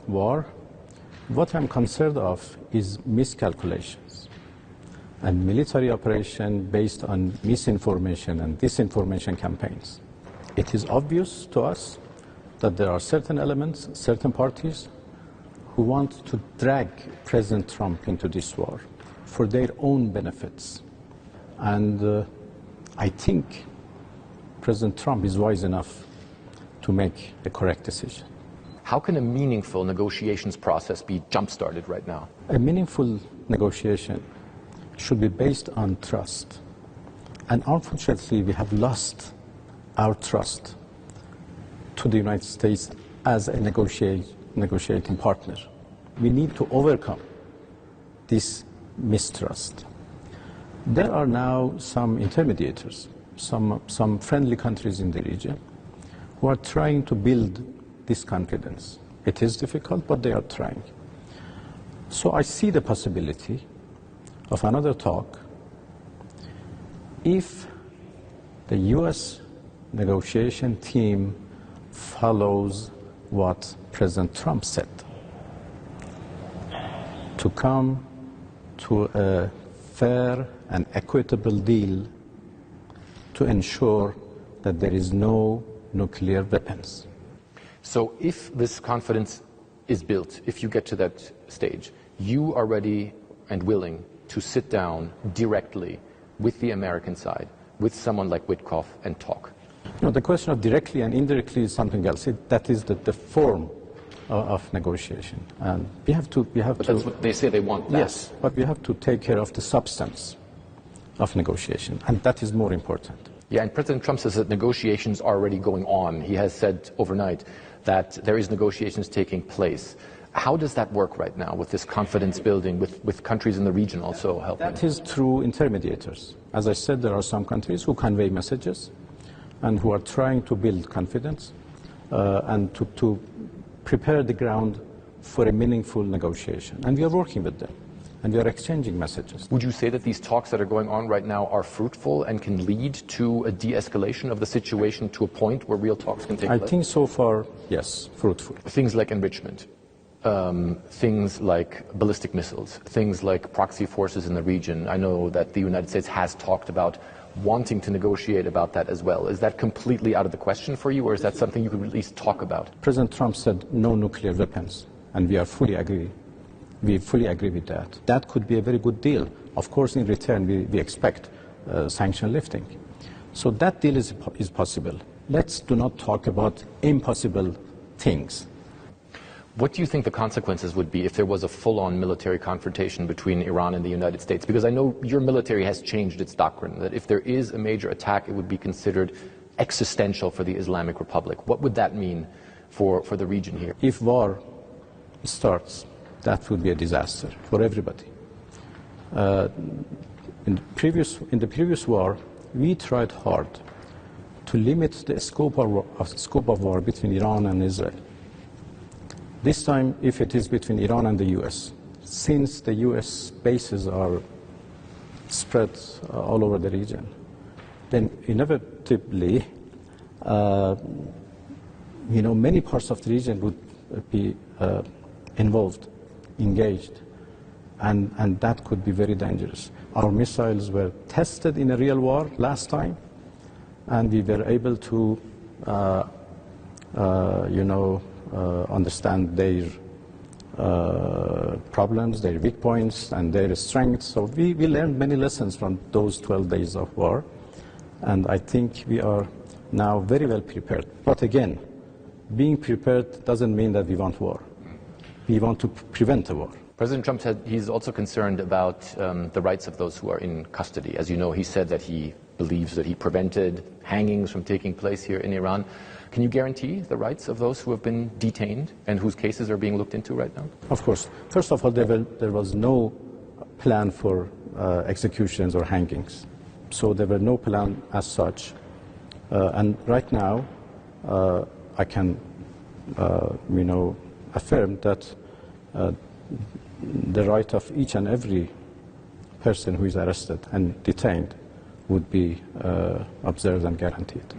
war, what I'm concerned of is miscalculations and military operation based on misinformation and disinformation campaigns. It is obvious to us that there are certain elements, certain parties who want to drag President Trump into this war for their own benefits. And I think President Trump is wise enough to make a correct decision. How can a meaningful negotiations process be jump-started right now? A meaningful negotiation should be based on trust. And unfortunately, we have lost our trust to the United States as a negotiating partner. We need to overcome this mistrust. There are now some intermediators, some friendly countries in the region who are trying to build this confidence. It is difficult, but they are trying. So I see the possibility of another talk if the U.S. negotiation team follows what President Trump said, to come to a fair and equitable deal to ensure that there is no nuclear weapons. So if this confidence is built, if you get to that stage, you are ready and willing to sit down directly with the American side, with someone like Witkoff, and talk? No, the question of directly and indirectly is something else. That is the form of negotiation. And we have to... But that's what they say they want that. Yes, but we have to take care of the substance of negotiation, and that is more important. Yeah, and President Trump says that negotiations are already going on. He has said overnight that there is negotiations taking place. How does that work right now with this confidence building, with countries in the region also helping? That is through intermediators. As I said, there are some countries who convey messages and who are trying to build confidence and to prepare the ground for a meaningful negotiation. And we are working with them, and we are exchanging messages. Would you say that these talks that are going on right now are fruitful and can lead to a de-escalation of the situation to a point where real talks can take place? I think so far, yes, fruitful. Things like enrichment, things like ballistic missiles, things like proxy forces in the region. I know that the United States has talked about wanting to negotiate about that as well. Is that completely out of the question for you, or is that something you could at least talk about? President Trump said no nuclear weapons, and we fully agree with that. That could be a very good deal. Of course, in return, we expect sanction lifting. So that deal is possible. Let's do not talk about impossible things. What do you think the consequences would be if there was a full-on military confrontation between Iran and the United States? Because I know your military has changed its doctrine, that if there is a major attack, it would be considered existential for the Islamic Republic. What would that mean for the region here? If war starts, that would be a disaster for everybody. In the previous war, we tried hard to limit the scope of war between Iran and Israel. This time, if it is between Iran and the U.S., since the U.S. bases are spread all over the region, then inevitably, many parts of the region would be involved, engaged, and that could be very dangerous. Our missiles were tested in a real war last time, and we were able to, understand their problems, their weak points, and their strengths. So we learned many lessons from those 12 days of war, and I think we are now very well prepared. But again, being prepared doesn't mean that we want war. We want to prevent a war. President Trump said he's also concerned about the rights of those who are in custody. As you know, he said that he believes that he prevented hangings from taking place here in Iran. Can you guarantee the rights of those who have been detained and whose cases are being looked into right now? Of course. First of all, there was no plan for executions or hangings. So there were no plan as such. And right now, I can, affirm that the right of each and every person who is arrested and detained would be observed and guaranteed.